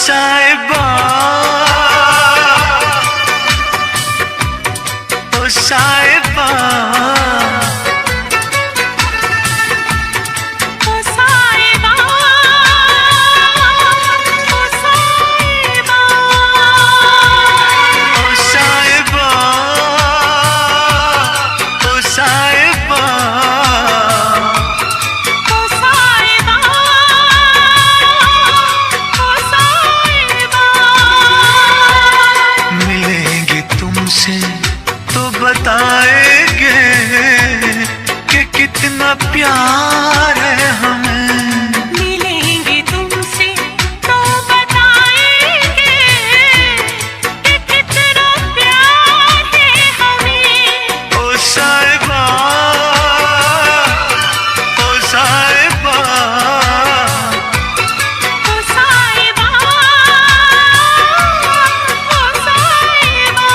साहिबा, ओ साहिबा, ओ साहिबा, ओ साहिबा, ओ साहिबा, ओ साहिबा, ओ साहिबा, ओ साहिबा। मिलेंगे तुमसे तो बताएंगे कि कितना प्यार है हमें। मिलेंगे तुमसे तो बताएंगे कि कितना प्यार है हमें। ओ साहिबा, ओ साहिबा, ओ साहिबा, ओ साहिबा।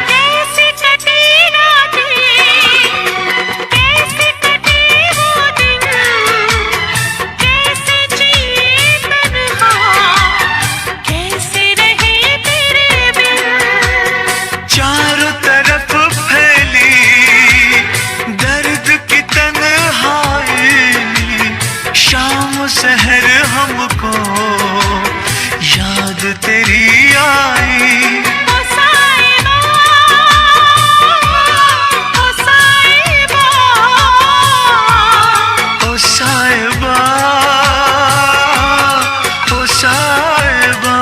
कैसे कटे रातें, कैसे कटे वो दिन, कैसे जिए तन्हा, कैसे रहे तेरे बिन। चारों तरफ फैली दर्द की तन्हाई, शाम सहर हमको याद तेरी आई। ओ साहिबा, ओ साहिबा, ओ साहिबा, ओ साहिबा,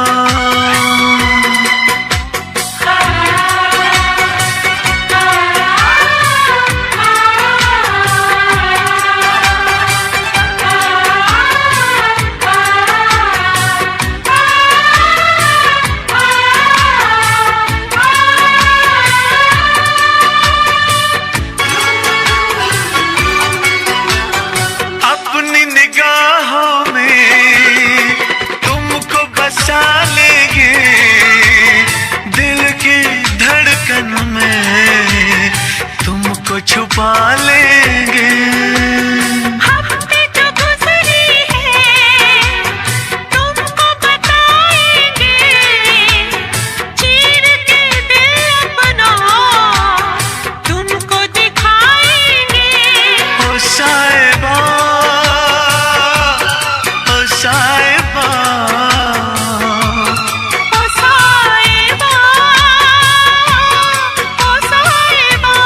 अपनी निगाहों में तुमको बसा लेंगे, दिल की धड़कन में तुमको छुपा लेंगे। हफ्ते जो गुजरी है तुमको बताएंगे, चीर के दिल अपना तुमको दिखाएंगे। ओ साहिबा, ओ साहिबा, ओ साहिबा, ओ साहिबा।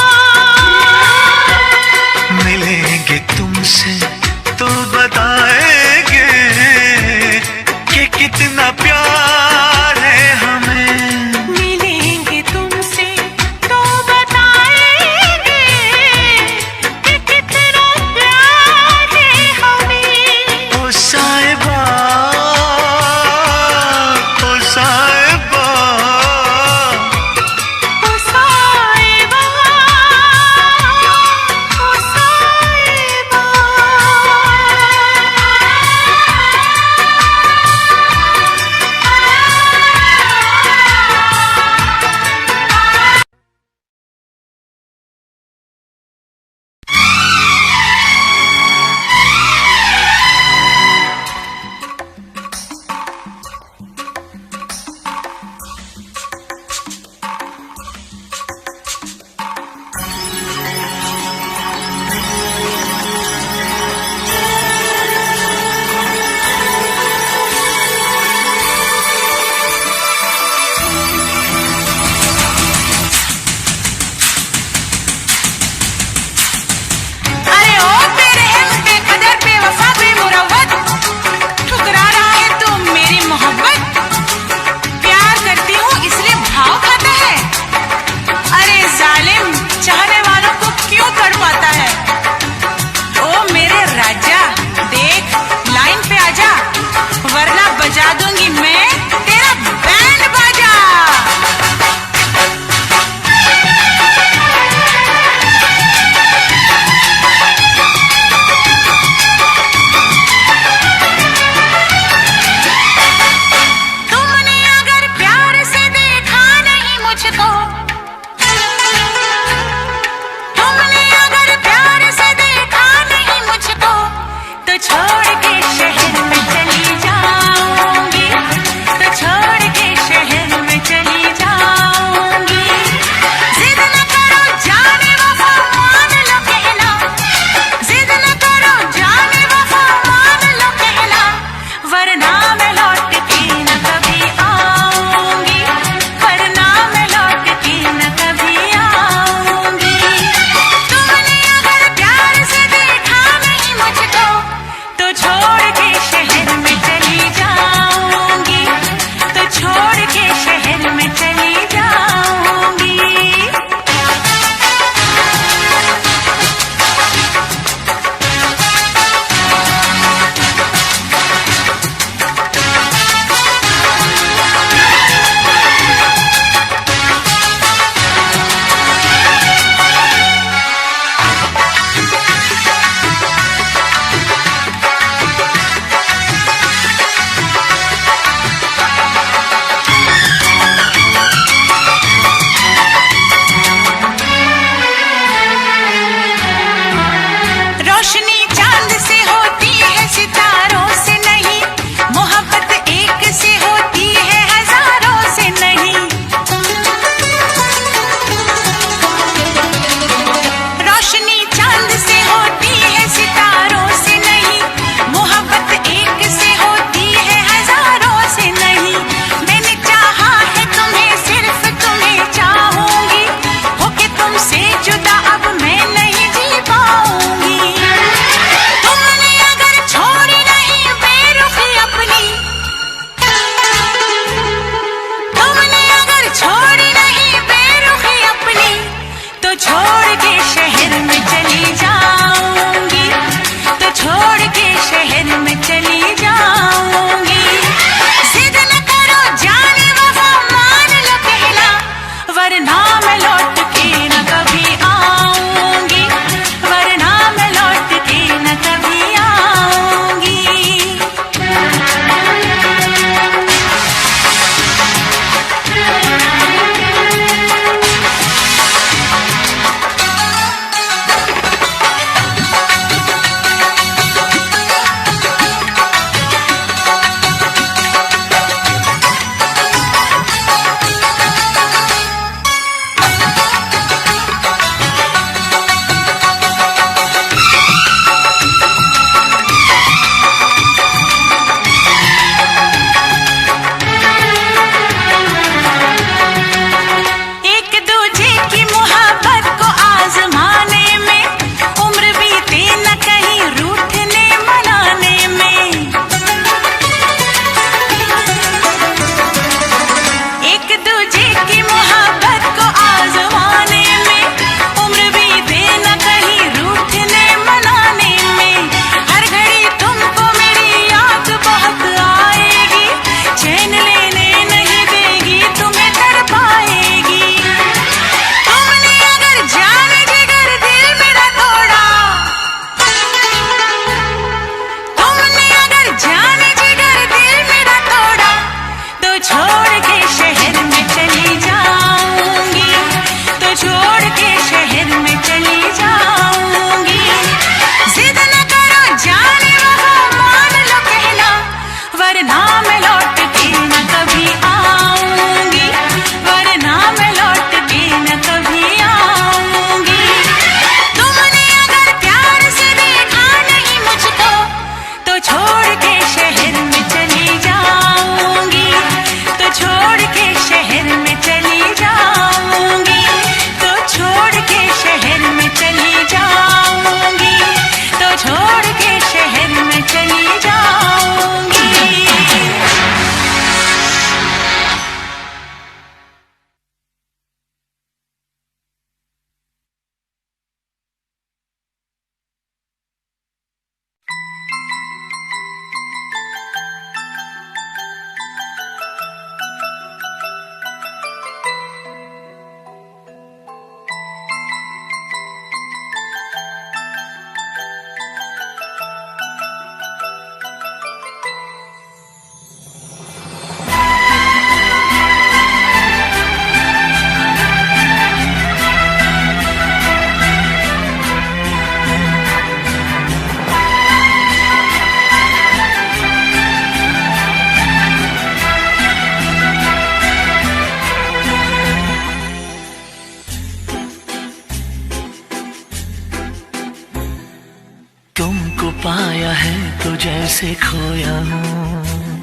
तुमको पाया है तो जैसे खोया हूँ,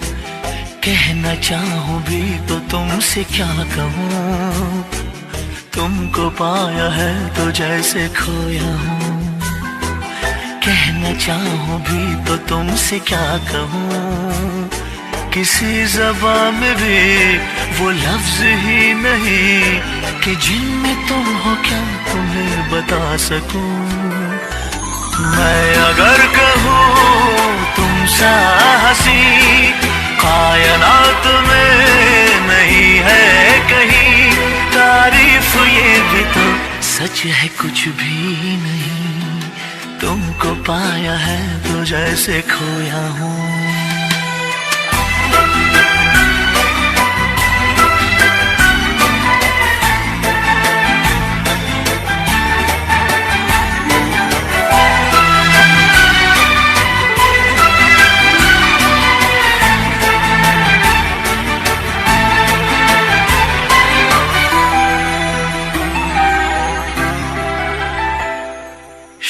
कहना चाहूँ भी तो तुमसे क्या कहूँ। तुमको पाया है तो जैसे खोया हूँ, कहना चाहूँ भी तो तुमसे क्या कहूँ। किसी ज़बान में भी वो लफ्ज़ ही नहीं कि जिनमें तुम हो क्या तुम्हें बता सकूं। मैं अगर कहूँ तुम सा हंसी कायनात में नहीं है कहीं, तारीफ ये भी तो सच है कुछ भी नहीं। तुमको पाया है तो जैसे खोया हूँ।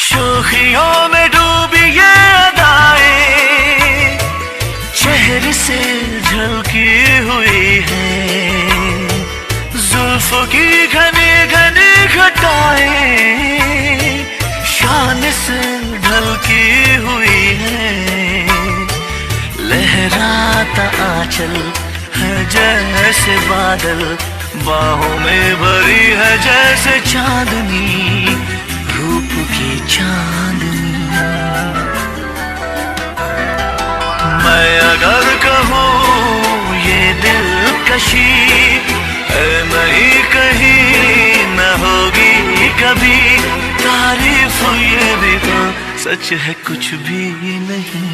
शोखियों में डूबी ये अदाएं चेहरे से झलकी हुई है, जुल्फों की घनी घनी घटाएं शान से ढलकी हुई है। लहराता आंचल है जैसे बादल, बाहों में भरी है जैसे चांदनी, रूप की चांदनी। मैं अगर कहूँ ये दिलकशी है नहीं कहीं न होगी कभी, तारीफ ये भी तो सच है कुछ भी नहीं।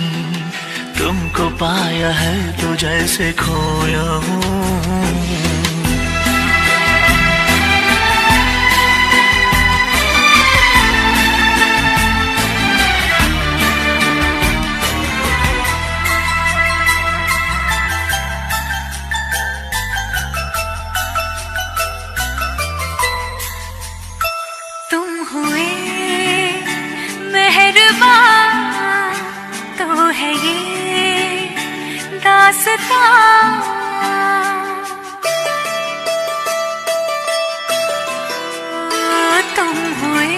तुमको पाया है तो जैसे खोया हूँ। हुए मेहरबान तो है ये दास्तां, तुम हुए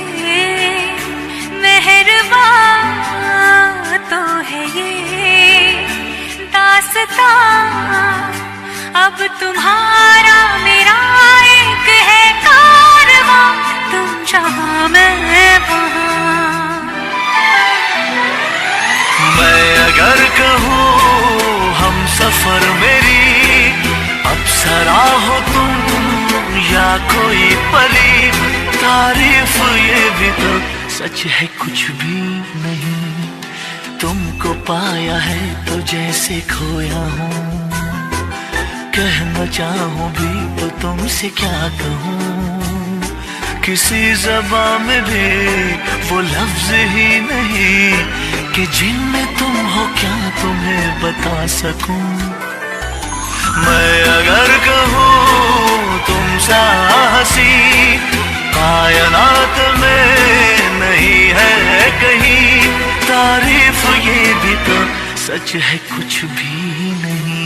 मेहरबान तो है ये दास्तां। अब तुम्हारा मेरा एक है कारवां, तुम जहाँ मैं वहाँ। मैं अगर कहूँ हम सफर मेरी अप्सरा हो तुम या कोई परी, तारीफ ये भी तो सच है कुछ भी नहीं। तुमको पाया है तो जैसे खोया हूँ, कहना चाहूँ भी तो तुमसे क्या कहूँ। किसी ज़बान में भी वो लफ्ज़ ही नहीं कि जिनमें तुम हो क्या तुम्हें बता सकूं। मैं अगर कहूँ तुम सा हंसी कायनात में नहीं है कहीं, तारीफ ये भी तो सच है कुछ भी नहीं।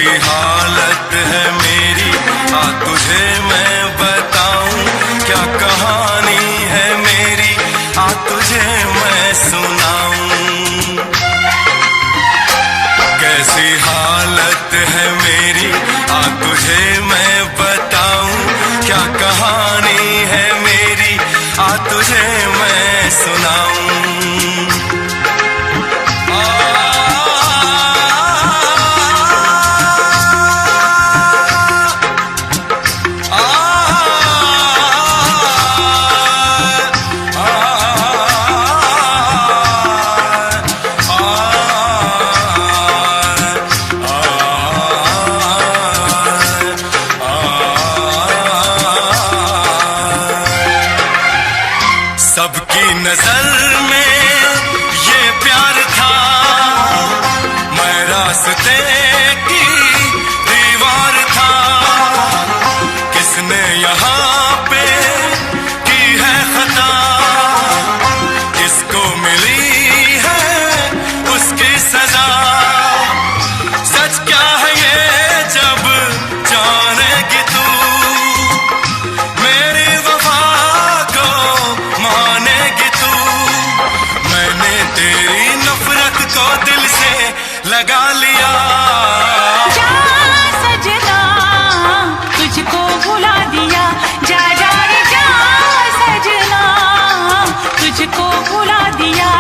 कैसी हालत है मेरी, आ तुझे मैं बताऊं, क्या कहानी है मेरी, आ तुझे मैं सुनाऊं। कैसी हालत है मेरी, आ तुझे मैं बताऊं, क्या कहानी है मेरी, आ तुझे मैं सुनाऊं। सबकी नजर में ये प्यार था, मैं रास्ते की दीवार था। किसने यहाँ पे की है खता, किसको मिली है उसकी सजा। सच क्या है ये जब जानेगी तू, मेरी वफा को मानेगी तू। मैंने तेरी नफरत को दिल से लगा लिया। जा सजना तुझको भुला दिया, जा जा रे जा सजना तुझको भुला दिया।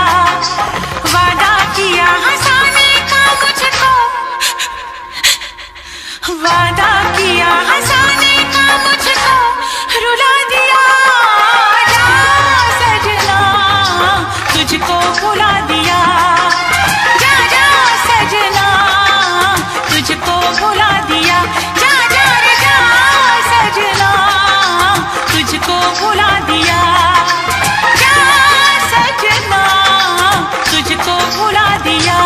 वादा किया हंसाने का मुझको, वादा किया हंसाने का मुझको रुला दिया। जा सजना तुझको भुला दिया, जा जा सजना तुझको भुला दिया। जा जा रे जा सजना तुझको भुला दिया, जा सजना तुझको भुला दिया।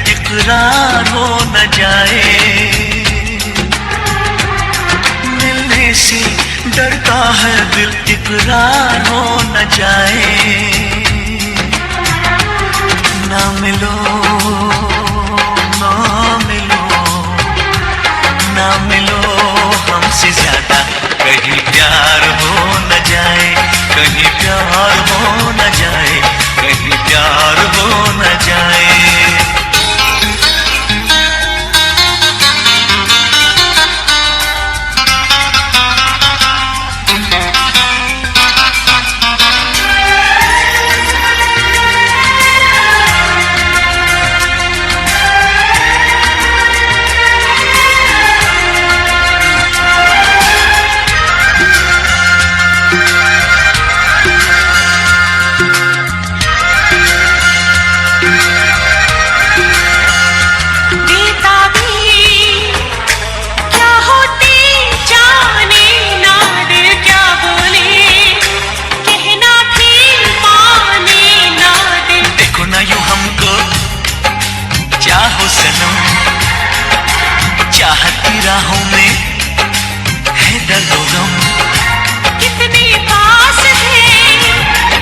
इकरार हो न जाए, मिलने से डरता है दिल इकरार हो न जाए। ना मिलो ना मिलो ना मिलो हमसे ज्यादा, कहीं प्यार हो न जाए, कहीं प्यार हो न जाए, कहीं प्यार हो न जाए। राहों में है दर्द और गम, कितने पास है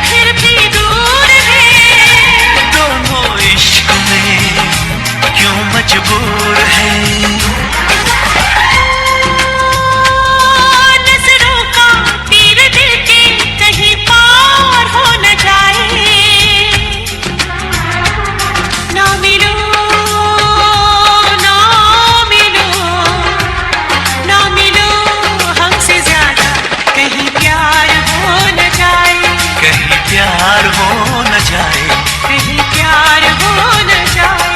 फिर भी दूर है, दोनों इश्क में क्यों मजबूर है। नजरों का तीर दिल के कहीं पार हो न जाए, ना मिलो ना मिलो ना मिलो हमसे ज्यादा, कहीं प्यार हो न जाए, कहीं प्यार हो न जाए, कहीं प्यार हो न जाए।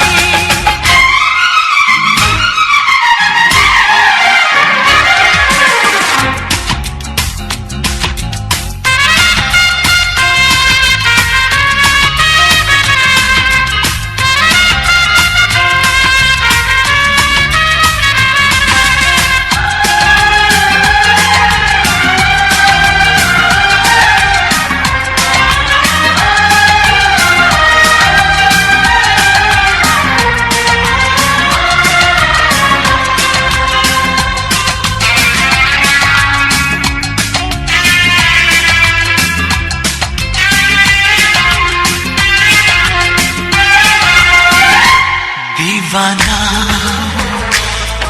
दीवाना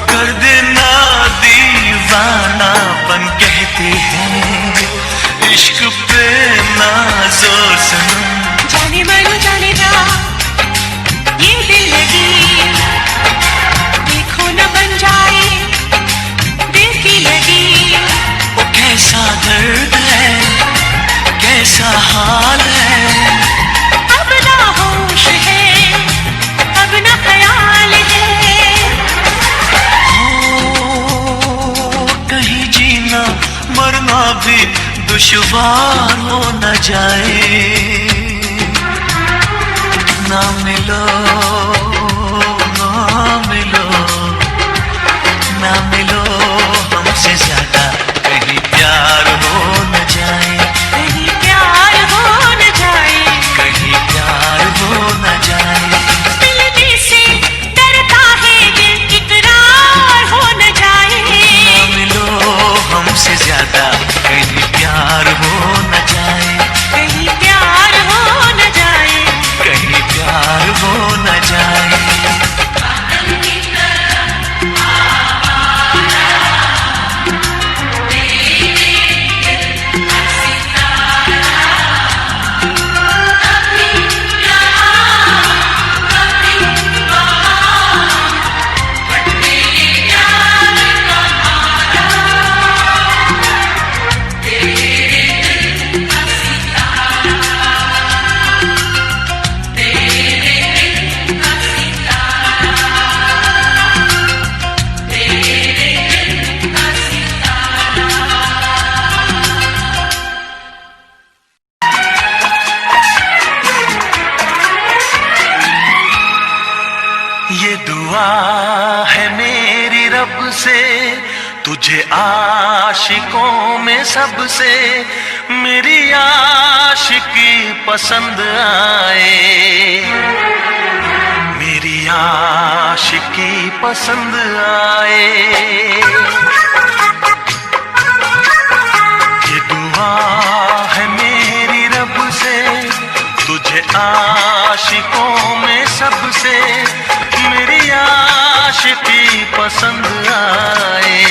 कर देना, दीवानापन कहते हैं इश्क पे ना जोर सनम। जाने मन जाने जा ये दिल लगी, देखो न बन जाए दिल की लगी। वो कैसा दर्द है, कैसा हाल है, अब ना होश है, अब ना ख्याल है, हो कहीं जीना मरना भी दुश्वार हो न जाए। ना मिलो ना मिलो ना मिलो हमसे ज्यादा, कहीं प्यार हो न जाए, कहीं प्यार हो न जाए, कहीं प्यार हो न जाए। मिलने से डरता है दिल, इकरार हो न जाए, ना मिलो हमसे ज्यादा, कहीं प्यार हो न जाए, कहीं प्यार हो न जाए। कहीं प्यार हो न जाए। ये दुआ है मेरी रब से, तुझे आशिकों में सबसे मेरी आशिकी पसंद आए, मेरी आशिकी पसंद आए। ये दुआ है मेरी रब से, तुझे आशिकों में सबसे मेरी आशिकी पसंद आए,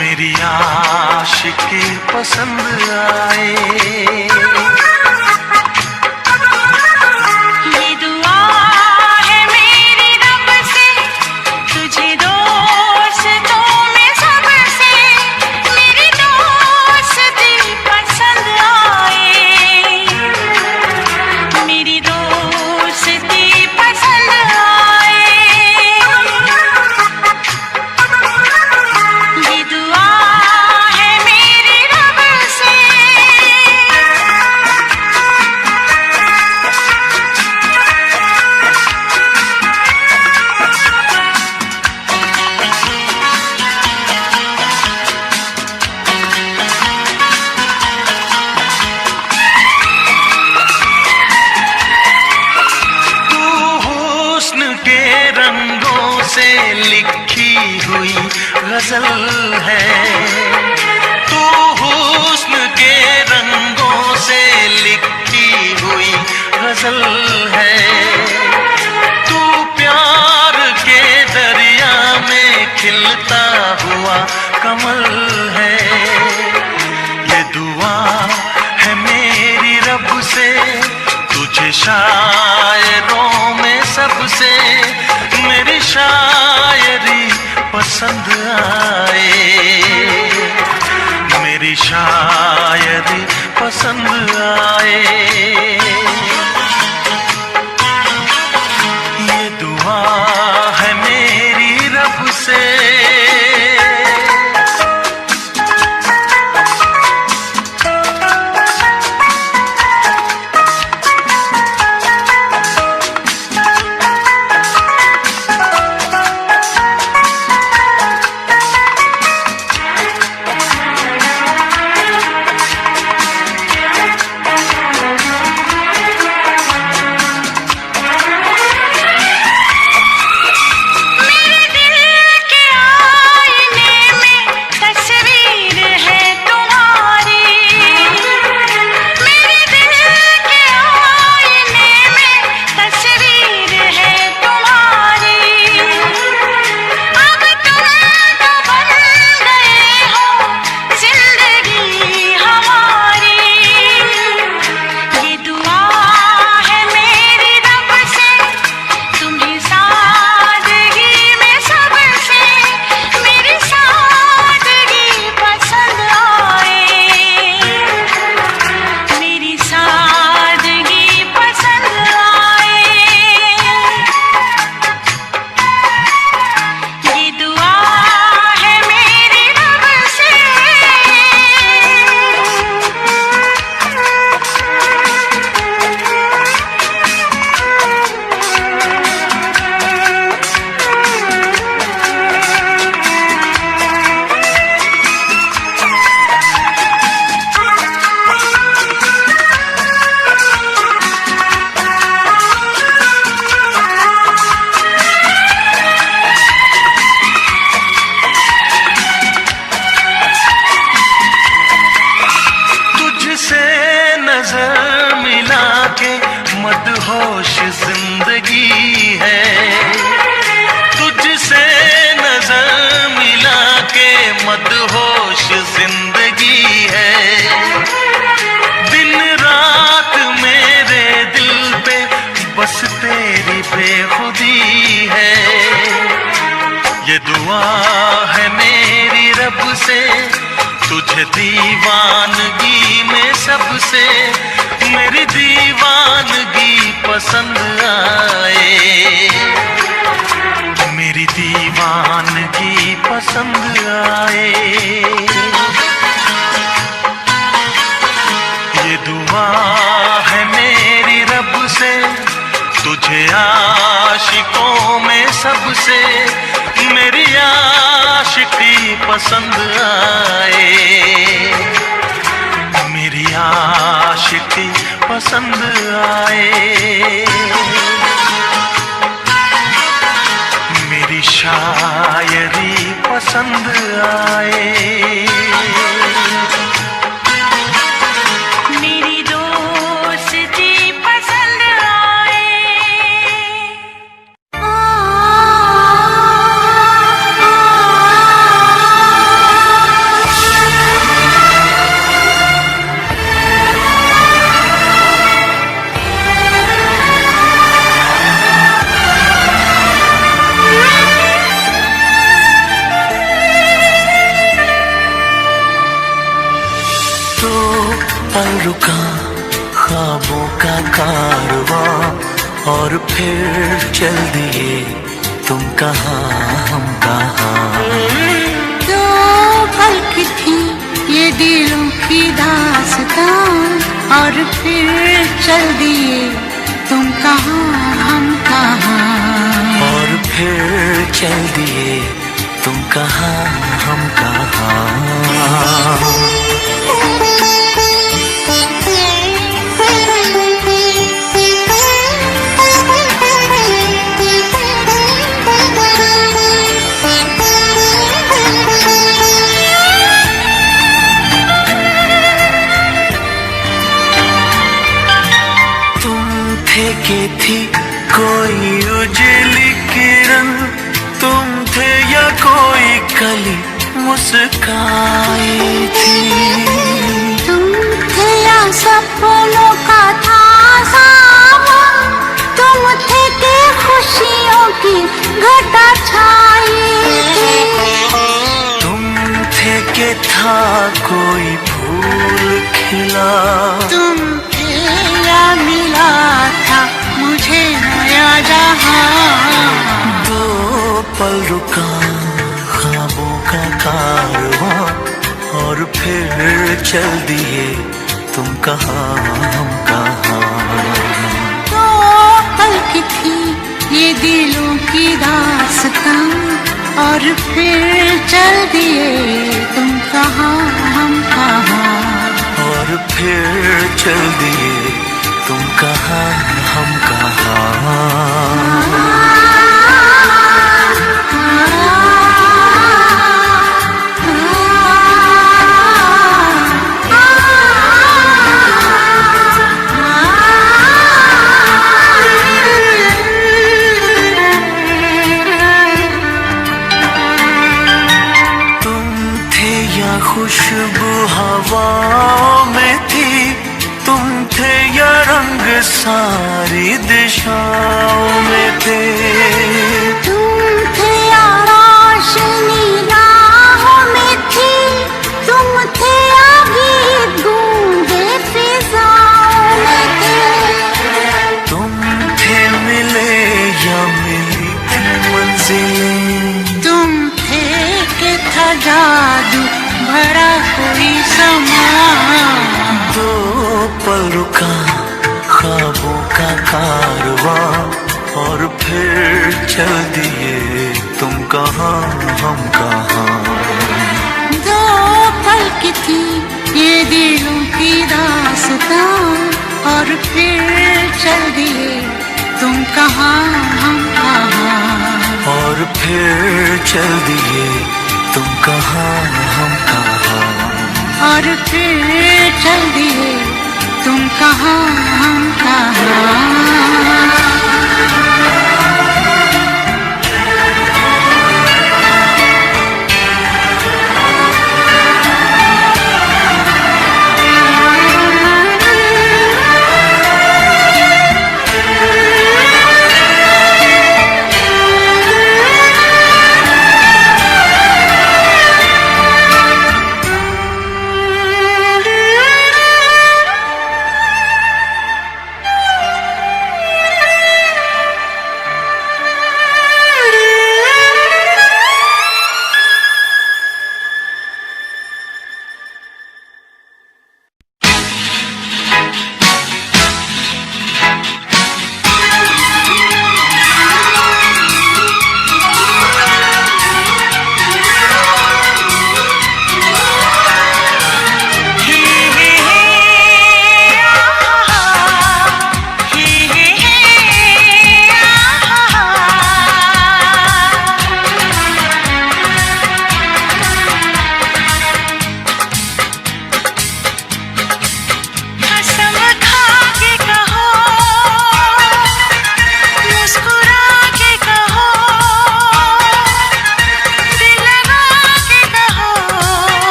मेरी आशिकी पसंद आए। ये दुआ है मेरी रब से, तुझे दोस्तों में सबसे मेरी दोस्ती पसंद आए, मेरी दोस्ती पसंद आए। ये दुआ है मेरी रब से। तू हुस्न के रंगों से लिखी गजल है। तू हुस्न के रंगों से लिखती हुई गजल है। तू प्यार के दरिया में खिलता हुआ कमल है। ये दुआ है मेरी रब से तुझे शायरों में सबसे मेरी शायरी पसंद आए। मेरी शायरी पसंद आए। ये दुआ है मेरी रब से। मदहोश जिंदगी है। तुझसे नजर मिला के मदहोश जिंदगी है। दिन रात मेरे दिल पे बस तेरी बेखुदी है। ये दुआ है मेरी रब से तुझे दीवानगी में सबसे मेरी दीवानगी पसंद आए। मेरी दीवानगी पसंद आए। ये दुआ है मेरी रब से तुझे आशिकों में सबसे मेरी आशिकी पसंद आए। मेरी आशिकी पसंद आए। मेरी शायरी पसंद आए। मेरी दोस्ती पसंद आए। पल रुका ख्वाबों का कारवां और फिर चल दिए तुम कहाँ हम कहाँ। दो पल की थी ये दिलों की दास्तां और फिर चल दिए तुम कहाँ हम कहाँ। और फिर चल दिए तुम कहाँ हम कहाँ। मुस्काई थी। तुम थे या सपनों का था सावन, तुम थे के खुशियों की घटा छाई थी। तुम थे के था कोई फूल खिला, तुम थे या मिला था मुझे नया जहां। दो पल रुका ख्वाबों का कारवां, और फिर चल दिए तुम कहाँ हम कहाँ। तो पल की थी ये दिलों की दास्तां, और फिर चल दिए तुम कहाँ हम कहाँ। और फिर चल दिए तुम कहाँ हम कहाँ। खुशबू हवाओं में थी, तुम थे या रंग सारी दिशाओं में थे। तुम थे या रोशनी राहों में थी, तुम थे या गीत गूंगे फिजाओं में थे। तुम थे मिले या मिली थी मंजिलें, तुम थे कि था जादू भरा कोई समा। दो पल रुका ख्वाबों का कारवां, और फिर चल दिए तुम कहाँ हम कहाँ। दो पल की थी ये दिलों की दास्तां, और फिर चल दिए तुम कहाँ हम कहाँ। और फिर चल दिए तुम कहाँ हम कहाँ। और फिर चल दिए तुम कहाँ हम कहाँ।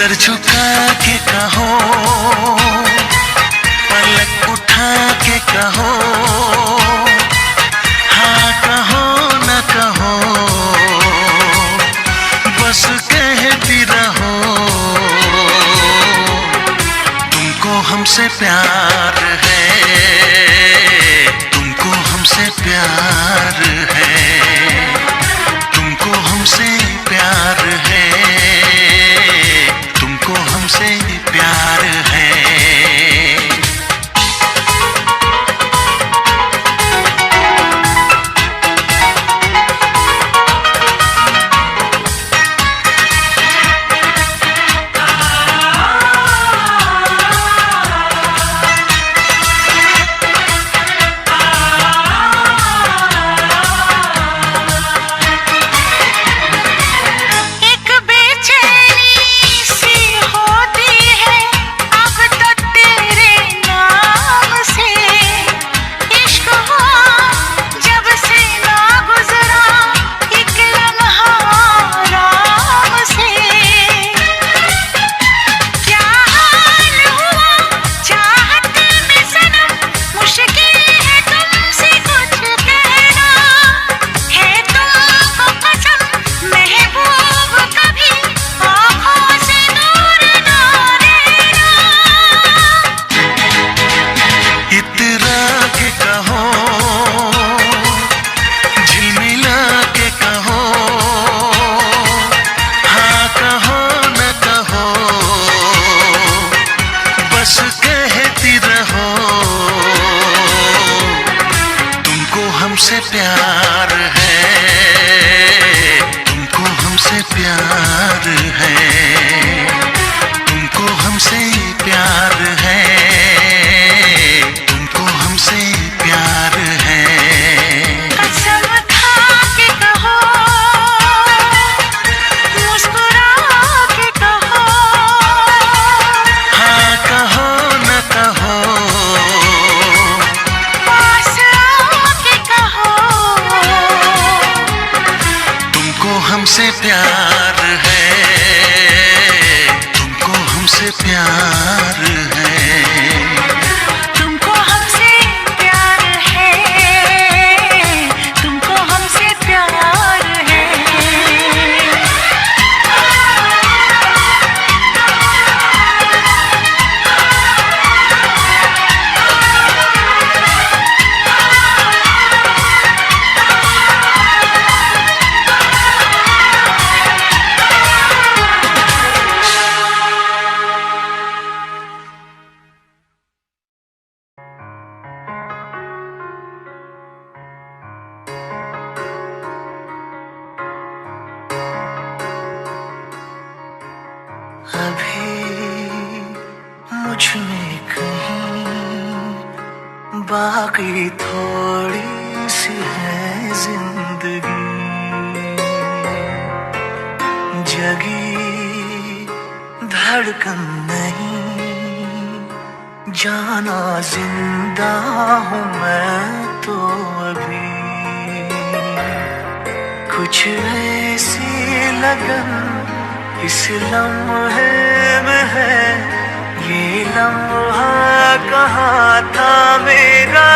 सर झुका के कहो, पलक उठा के कहो, हाँ कहो न कहो, बस कहती रहो। तुमको हमसे प्यार है, तुमको हमसे प्यार है, तुमको हमसे प्यार है, तुमको हमसे प्यार है। हमसे प्यार है, तुमको हमसे प्यार है, तुमको हमसे प्यार है, तुमको हमसे प्यार है। कसम खा के कहो, मुस्कुरा के कहो, हाँ कहो न कहो, हमसे प्यार है, तुमको हमसे प्यार है, तुमको हमसे प्यार है, तुमको हमसे प्यार है। अभी मुझ में कहीं बाकी थोड़ी सी है जिंदगी, जगी धड़कन नहीं, जाना जिंदा हूँ मैं तो अभी। कुछ ऐसी लगन इस लम्हे में है, ये लम्हा कहाँ था मेरा,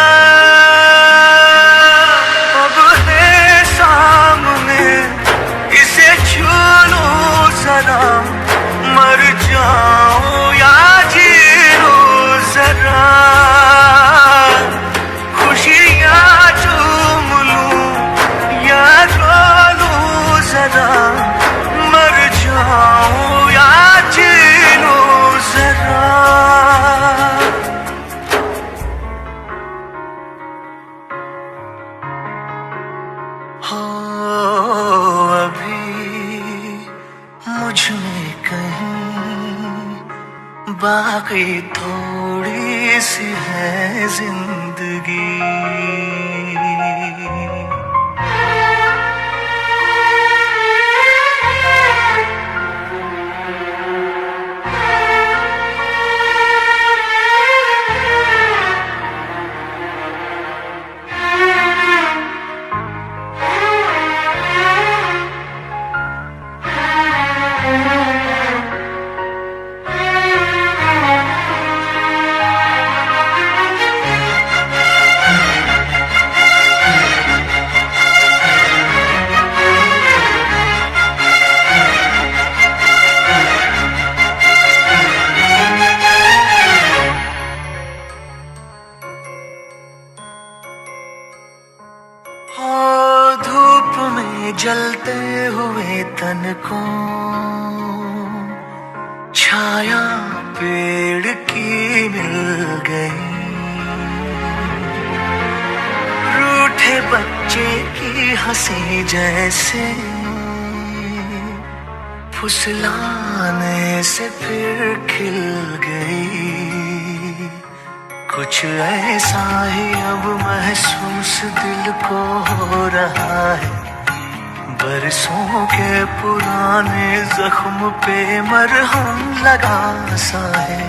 अब है सामने, इसे छू लूं जरा, मर जाऊं या जी लूं जरा, खुशियाँ चूम लूं या रो लूं जरा, या जी लूं जरा। हो अभी मुझ में कहीं बाकी थोड़ी सी है जिंदगी। ओ धूप में जलते हुए तन को छाया पेड़ की मिल गई, रूठे बच्चे की हंसी जैसे फुसलाने से फिर खिल गई। कुछ ऐसा ही अब महसूस दिल को हो रहा है, बरसों के पुराने जख्म पे मरहम लगा सा है।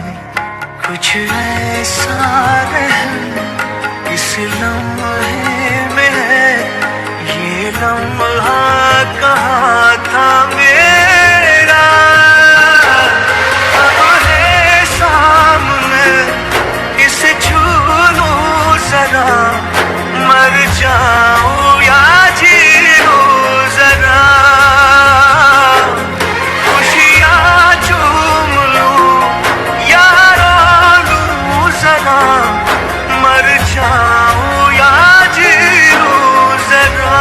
कुछ ऐसा रहम इस लम्हे में है, ये लम्हा कहाँ था मेरा, अब है सामने इसे छू लूं जरा, मर जाऊं या जी लूं जरा, खुशियाँ चूम लूं या रो लूं जरा, मर जाऊं या जी लूं जरा।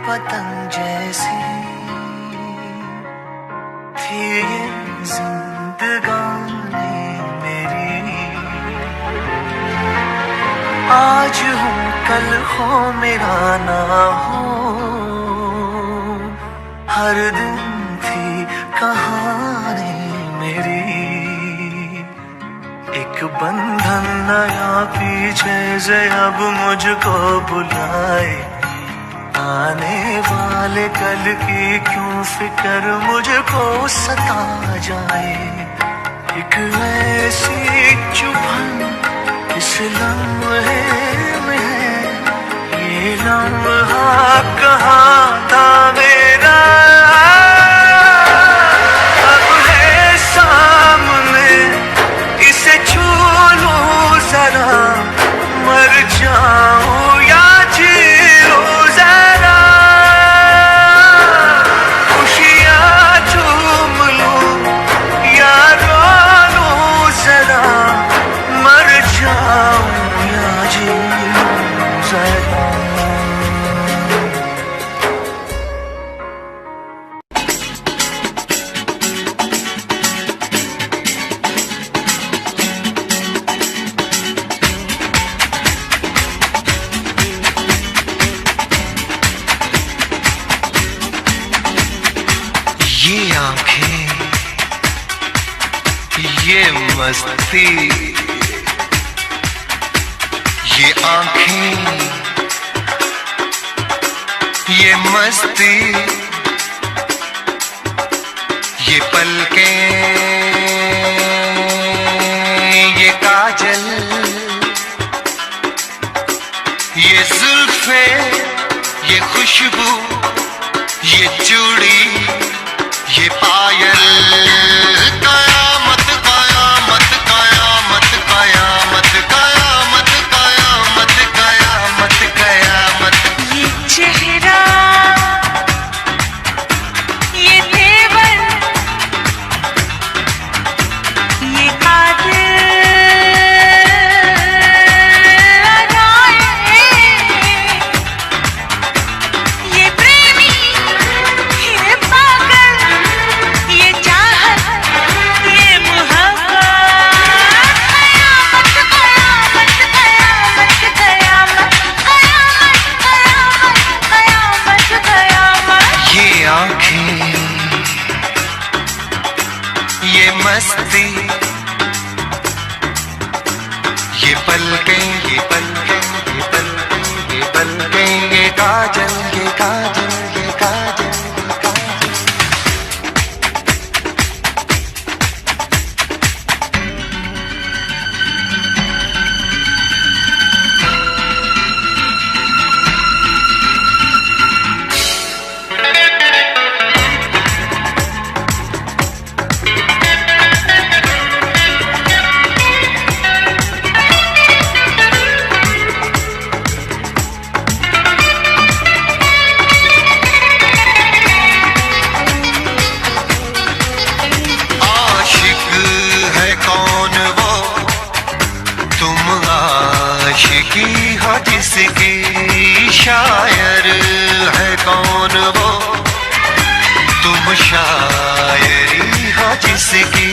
पतंग जैसी थी ये जिंदगानी मेरी, आज हूँ कल हो मेरा ना हो, हर दिन थी कहानी मेरी। एक बंधन नया पीछे से अब मुझको बुलाए, आने वाले कल की क्यों फिक्र मुझको सता जाए। एक ऐसी चुभन इस लम्हे में है, ये लम्हा कहाँ था मेरा, अब है सामने इसे छू लूं जरा, मर जाऊं या जी लूं जरा, खुशियाँ चूम लूं या रो लूं जरा, मर जाऊं या जी लूं जरा। ये आंखें, ये मस्ती, ये आंखें, ये मस्ती, ये पलकें, ये काजल, ये जुल्फे, ये खुशबू, ये चूड़ी, ये पायल, कयामत कयामत कयामत कयामत कयामत कयामत कयामत कयामत। ये चेहरा, ये तेवर, ये कातिल अदाएं, ये प्रेमी, ये पागल, ये चाहत, ये मोहब्बत, कयामत कयामत कयामत कयामत कयामत कयामत कयामत। ये आंखें, मस्ती, ये पलकें, ये पलकें, ये पलकें, ये पलकें, ये काजल, ये काजल, ये काजल, ये काजल। आशिकी हो जिसकी, शायर है कौन वो, तुम शायरी हो जिसकी।